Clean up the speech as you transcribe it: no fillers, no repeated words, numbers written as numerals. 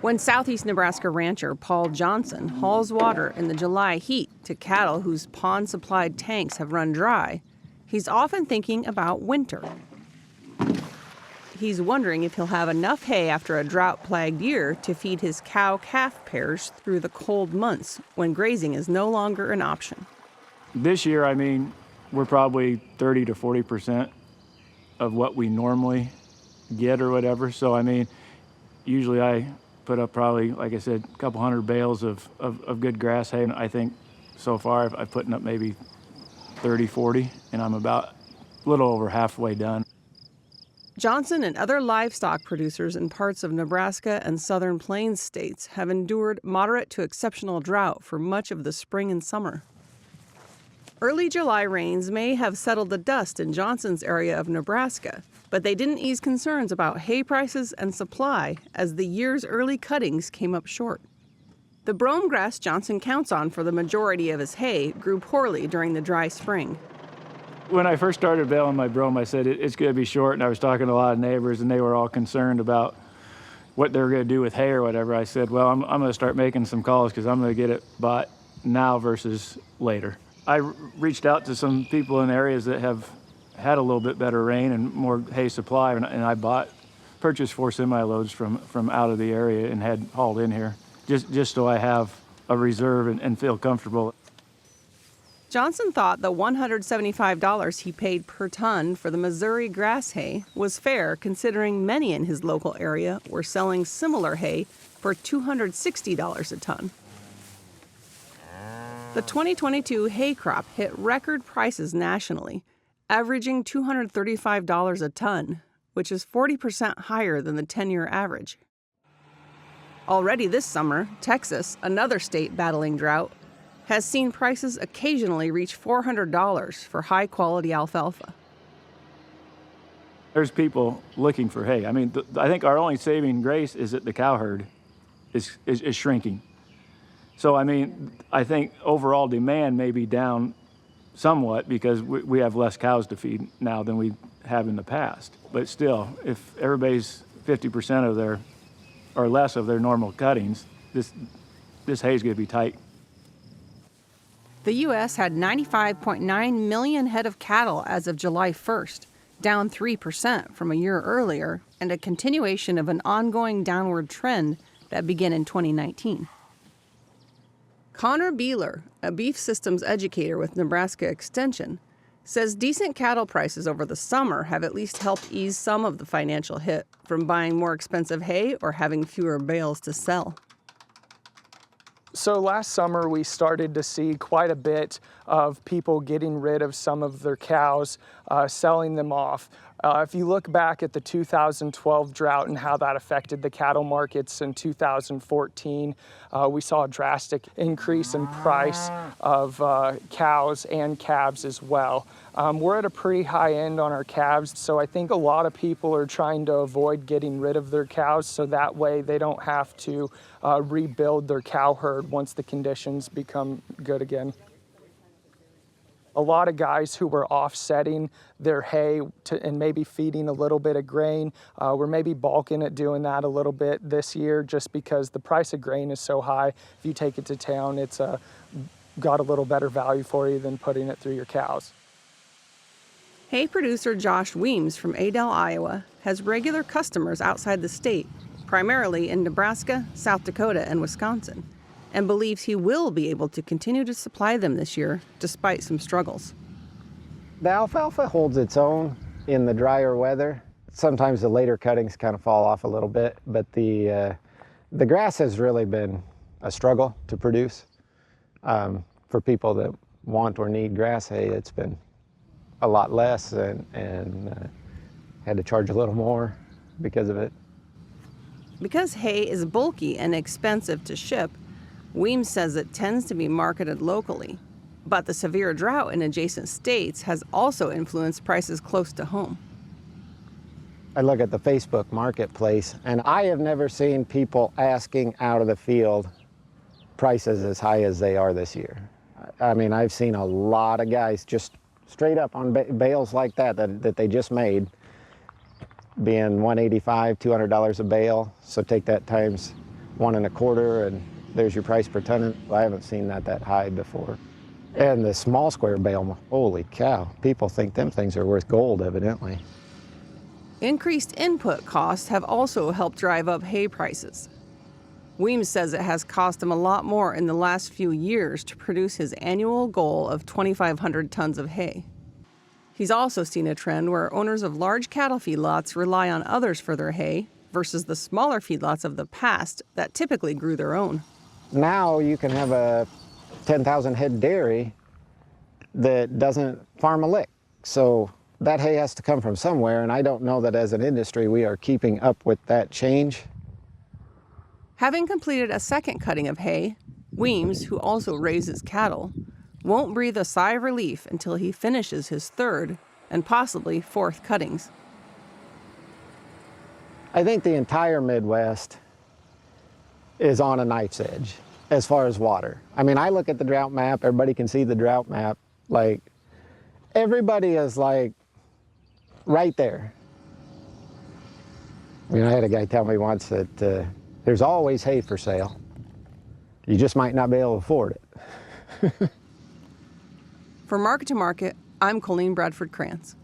When Southeast Nebraska rancher Paul Johnson hauls water in the July heat to cattle whose pond-supplied tanks have run dry, he's often thinking about winter. He's wondering if he'll have enough hay after a drought-plagued year to feed his cow-calf pairs through the cold months when grazing is no longer an option. This year, we're probably 30 to 40% of what we normally get or whatever. So, usually I put up probably, like I said, a couple hundred bales of good grass hay. And I think so far I've put up maybe 30, 40, and I'm about a little over halfway done. Johnson and other livestock producers in parts of Nebraska and southern plains states have endured moderate to exceptional drought for much of the spring and summer. Early July rains may have settled the dust in Johnson's area of Nebraska, but they didn't ease concerns about hay prices and supply as the year's early cuttings came up short. The brome grass Johnson counts on for the majority of his hay grew poorly during the dry spring. When I first started baling my brome, I said it's going to be short, and I was talking to a lot of neighbors, and they were all concerned about what they were going to do with hay or whatever. I said, well, I'm going to start making some calls because I'm going to get it bought now versus later. I reached out to some people in areas that have had a little bit better rain and more hay supply, and I purchased 4 semi-loads from out of the area and had hauled in here, just so I have a reserve and feel comfortable. Johnson thought the $175 he paid per ton for the Missouri grass hay was fair, considering many in his local area were selling similar hay for $260 a ton. The 2022 hay crop hit record prices nationally, averaging $235 a ton, which is 40% higher than the 10-year average. Already this summer, Texas, another state battling drought, has seen prices occasionally reach $400 for high-quality alfalfa. There's people looking for hay. I think our only saving grace is that the cow herd is shrinking. So, I think overall demand may be down somewhat because we have less cows to feed now than we have in the past. But still, if everybody's 50% of their, or less of their normal cuttings, this hay is going to be tight. The U.S. had 95.9 million head of cattle as of July 1st, down 3% from a year earlier, and a continuation of an ongoing downward trend that began in 2019. Connor Beeler, a beef systems educator with Nebraska Extension, says decent cattle prices over the summer have at least helped ease some of the financial hit from buying more expensive hay or having fewer bales to sell. So last summer we started to see quite a bit of people getting rid of some of their cows, selling them off. If you look back at the 2012 drought and how that affected the cattle markets in 2014, we saw a drastic increase in price of cows and calves as well. We're at a pretty high end on our calves, so I think a lot of people are trying to avoid getting rid of their cows so that way they don't have to rebuild their cow herd once the conditions become good again. A lot of guys who were offsetting their hay and maybe feeding a little bit of grain, we're maybe balking at doing that a little bit this year just because the price of grain is so high. If you take it to town, it's got a little better value for you than putting it through your cows. Hay producer Josh Weems from Adel, Iowa, has regular customers outside the state, primarily in Nebraska, South Dakota, and Wisconsin, and believes he will be able to continue to supply them this year, despite some struggles. The alfalfa holds its own in the drier weather. Sometimes the later cuttings kind of fall off a little bit, but the grass has really been a struggle to produce. For people that want or need grass hay, it's been a lot less and had to charge a little more because of it. Because hay is bulky and expensive to ship, Weems says it tends to be marketed locally, but the severe drought in adjacent states has also influenced prices close to home. I look at the Facebook marketplace, and I have never seen people asking out of the field prices as high as they are this year. I've seen a lot of guys just straight up on bales like that they just made, being $185, $200 a bale. So take that times 1.25, and there's your price per ton. I haven't seen that high before. And the small square bale, holy cow, people think them things are worth gold, evidently. Increased input costs have also helped drive up hay prices. Weems says it has cost him a lot more in the last few years to produce his annual goal of 2,500 tons of hay. He's also seen a trend where owners of large cattle feedlots rely on others for their hay versus the smaller feedlots of the past that typically grew their own. Now you can have a 10,000 head dairy that doesn't farm a lick. So that hay has to come from somewhere, and I don't know that as an industry we are keeping up with that change. Having completed a second cutting of hay, Weems, who also raises cattle, won't breathe a sigh of relief until he finishes his third and possibly fourth cuttings. I think the entire Midwest is on a knife's edge as far as water. I mean, I look at the drought map, everybody can see the drought map, like everybody is like right there. I mean, I had a guy tell me once that there's always hay for sale. You just might not be able to afford it. For Market to Market, I'm Colleen Bradford Krantz.